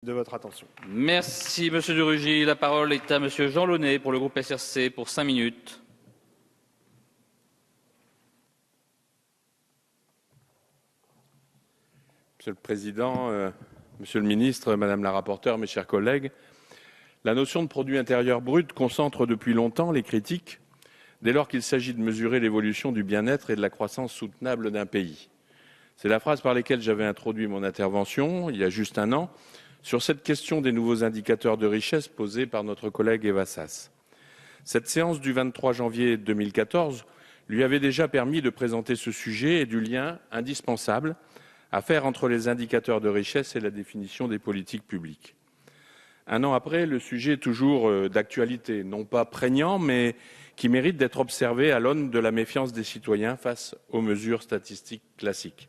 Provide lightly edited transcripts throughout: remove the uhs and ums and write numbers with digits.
de votre attention. Merci, Monsieur de Rugy. La parole est à Monsieur Jean Launay pour le groupe SRC pour 5 minutes. Monsieur le Président, Monsieur le Ministre, Madame la rapporteure, mes chers collègues, la notion de produit intérieur brut concentre depuis longtemps les critiques dès lors qu'il s'agit de mesurer l'évolution du bien-être et de la croissance soutenable d'un pays. C'est la phrase par laquelle j'avais introduit mon intervention il y a juste un an sur cette question des nouveaux indicateurs de richesse posés par notre collègue Eva Sas. Cette séance du 23 janvier 2014 lui avait déjà permis de présenter ce sujet et du lien indispensable à faire entre les indicateurs de richesse et la définition des politiques publiques. Un an après, le sujet est toujours d'actualité, non pas prégnant, mais qui mérite d'être observé à l'aune de la méfiance des citoyens face aux mesures statistiques classiques.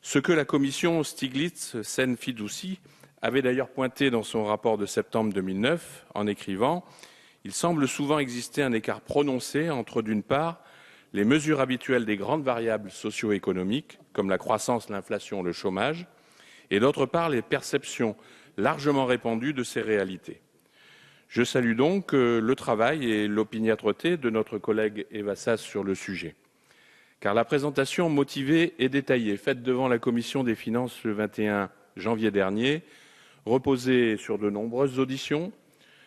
Ce que la commission Stiglitz-Sen-Fitoussi avait d'ailleurs pointé dans son rapport de septembre 2009 en écrivant « Il semble souvent exister un écart prononcé entre, d'une part, les mesures habituelles des grandes variables socio-économiques, comme la croissance, l'inflation, le chômage, et d'autre part, les perceptions largement répandues de ces réalités. » Je salue donc le travail et l'opiniâtreté de notre collègue Eva Sas sur le sujet. Car la présentation motivée et détaillée faite devant la Commission des finances le 21 janvier dernier reposait sur de nombreuses auditions,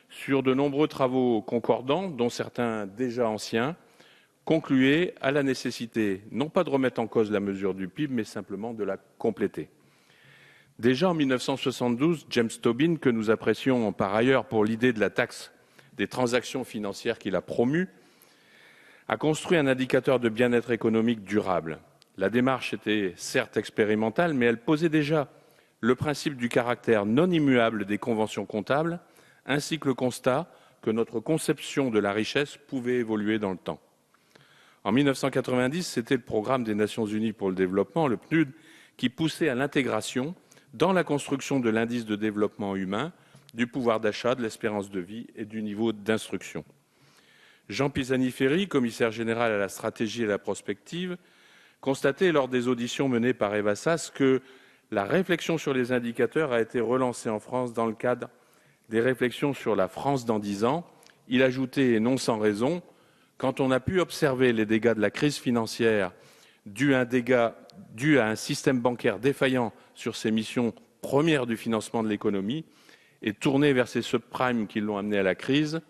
sur de nombreux travaux concordants, dont certains déjà anciens, concluait à la nécessité non pas de remettre en cause la mesure du PIB, mais simplement de la compléter. Déjà en 1972, James Tobin, que nous apprécions par ailleurs pour l'idée de la taxe des transactions financières qu'il a promue, a construit un indicateur de bien-être économique durable. La démarche était certes expérimentale, mais elle posait déjà le principe du caractère non immuable des conventions comptables, ainsi que le constat que notre conception de la richesse pouvait évoluer dans le temps. En 1990, c'était le programme des Nations Unies pour le développement, le PNUD, qui poussait à l'intégration dans la construction de l'indice de développement humain, du pouvoir d'achat, de l'espérance de vie et du niveau d'instruction. Jean Pisani-Ferry, commissaire général à la stratégie et à la prospective, constatait lors des auditions menées par Eva Sas que la réflexion sur les indicateurs a été relancée en France dans le cadre des réflexions sur la France dans 10 ans. Il ajoutait, et non sans raison, quand on a pu observer les dégâts de la crise financière dus à un système bancaire défaillant sur ses missions premières du financement de l'économie et tourné vers ces subprimes qui l'ont amené à la crise,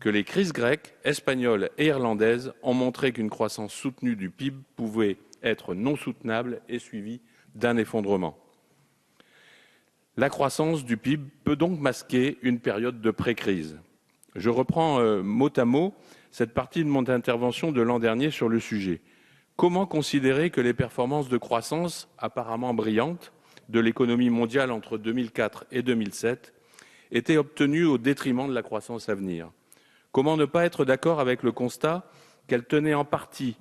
que les crises grecques, espagnoles et irlandaises ont montré qu'une croissance soutenue du PIB pouvait être non soutenable et suivie d'un effondrement. La croissance du PIB peut donc masquer une période de pré-crise. Je reprends mot à mot cette partie de mon intervention de l'an dernier sur le sujet. Comment considérer que les performances de croissance apparemment brillantes de l'économie mondiale entre 2004 et 2007 étaient obtenues au détriment de la croissance à venir? Comment ne pas être d'accord avec le constat qu'elle tenait en partie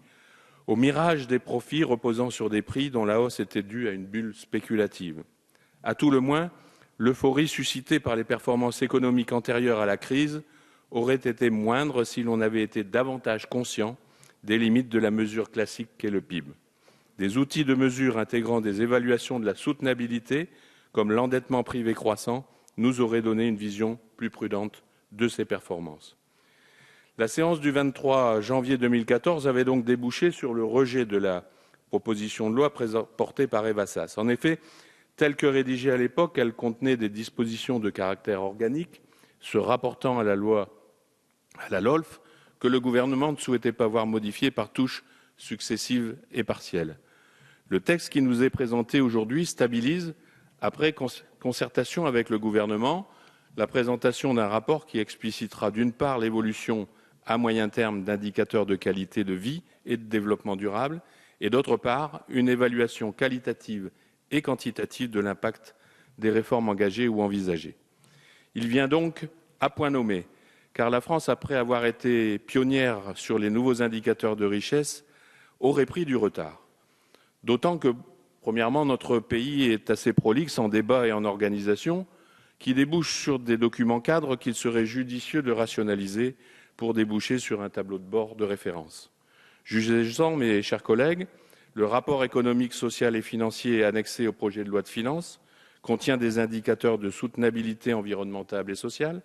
au mirage des profits reposant sur des prix dont la hausse était due à une bulle spéculative? À tout le moins, l'euphorie suscitée par les performances économiques antérieures à la crise aurait été moindre si l'on avait été davantage conscient des limites de la mesure classique qu'est le PIB. Des outils de mesure intégrant des évaluations de la soutenabilité, comme l'endettement privé croissant, nous auraient donné une vision plus prudente de ces performances. La séance du 23 janvier 2014 avait donc débouché sur le rejet de la proposition de loi portée par Eva Sas. En effet, telle que rédigée à l'époque, elle contenait des dispositions de caractère organique, se rapportant à la LOLF, que le gouvernement ne souhaitait pas voir modifiée par touches successives et partielles. Le texte qui nous est présenté aujourd'hui stabilise, après concertation avec le gouvernement, la présentation d'un rapport qui explicitera d'une part l'évolution à moyen terme d'indicateurs de qualité de vie et de développement durable, et d'autre part une évaluation qualitative et quantitative de l'impact des réformes engagées ou envisagées. Il vient donc à point nommé, car la France, après avoir été pionnière sur les nouveaux indicateurs de richesse, aurait pris du retard. D'autant que, premièrement, notre pays est assez prolixe en débat et en organisation, qui débouchent sur des documents cadres qu'il serait judicieux de rationaliser pour déboucher sur un tableau de bord de référence. Jugez-en, mes chers collègues, le rapport économique, social et financier annexé au projet de loi de finances contient des indicateurs de soutenabilité environnementale et sociale.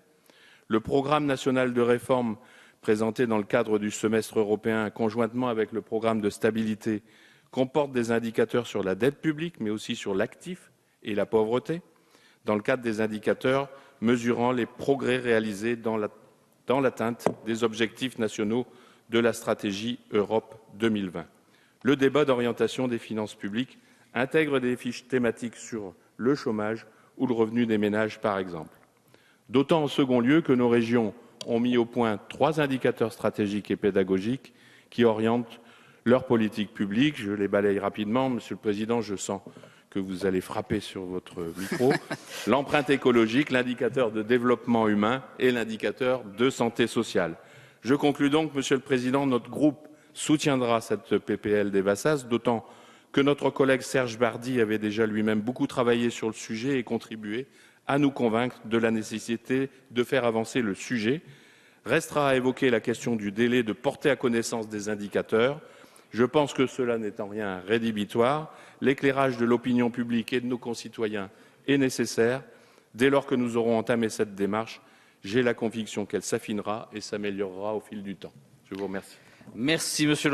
Le programme national de réforme présenté dans le cadre du semestre européen, conjointement avec le programme de stabilité, comporte des indicateurs sur la dette publique, mais aussi sur l'actif et la pauvreté, dans le cadre des indicateurs mesurant les progrès réalisés dans l'atteinte des objectifs nationaux de la stratégie Europe 2020. Le débat d'orientation des finances publiques intègre des fiches thématiques sur le chômage ou le revenu des ménages, par exemple. D'autant en second lieu que nos régions ont mis au point 3 indicateurs stratégiques et pédagogiques qui orientent leur politique publique. Je les balaye rapidement. Monsieur le Président, je sens que vous allez frapper sur votre micro. L'empreinte écologique, l'indicateur de développement humain et l'indicateur de santé sociale. Je conclus donc, Monsieur le Président, notre groupe soutiendra cette PPL des Vassas, d'autant que notre collègue Serge Bardy avait déjà lui-même beaucoup travaillé sur le sujet et contribué à nous convaincre de la nécessité de faire avancer le sujet. Restera à évoquer la question du délai de porter à connaissance des indicateurs. Je pense que cela n'est en rien rédhibitoire. L'éclairage de l'opinion publique et de nos concitoyens est nécessaire. Dès lors que nous aurons entamé cette démarche, j'ai la conviction qu'elle s'affinera et s'améliorera au fil du temps. Je vous remercie. Merci, Monsieur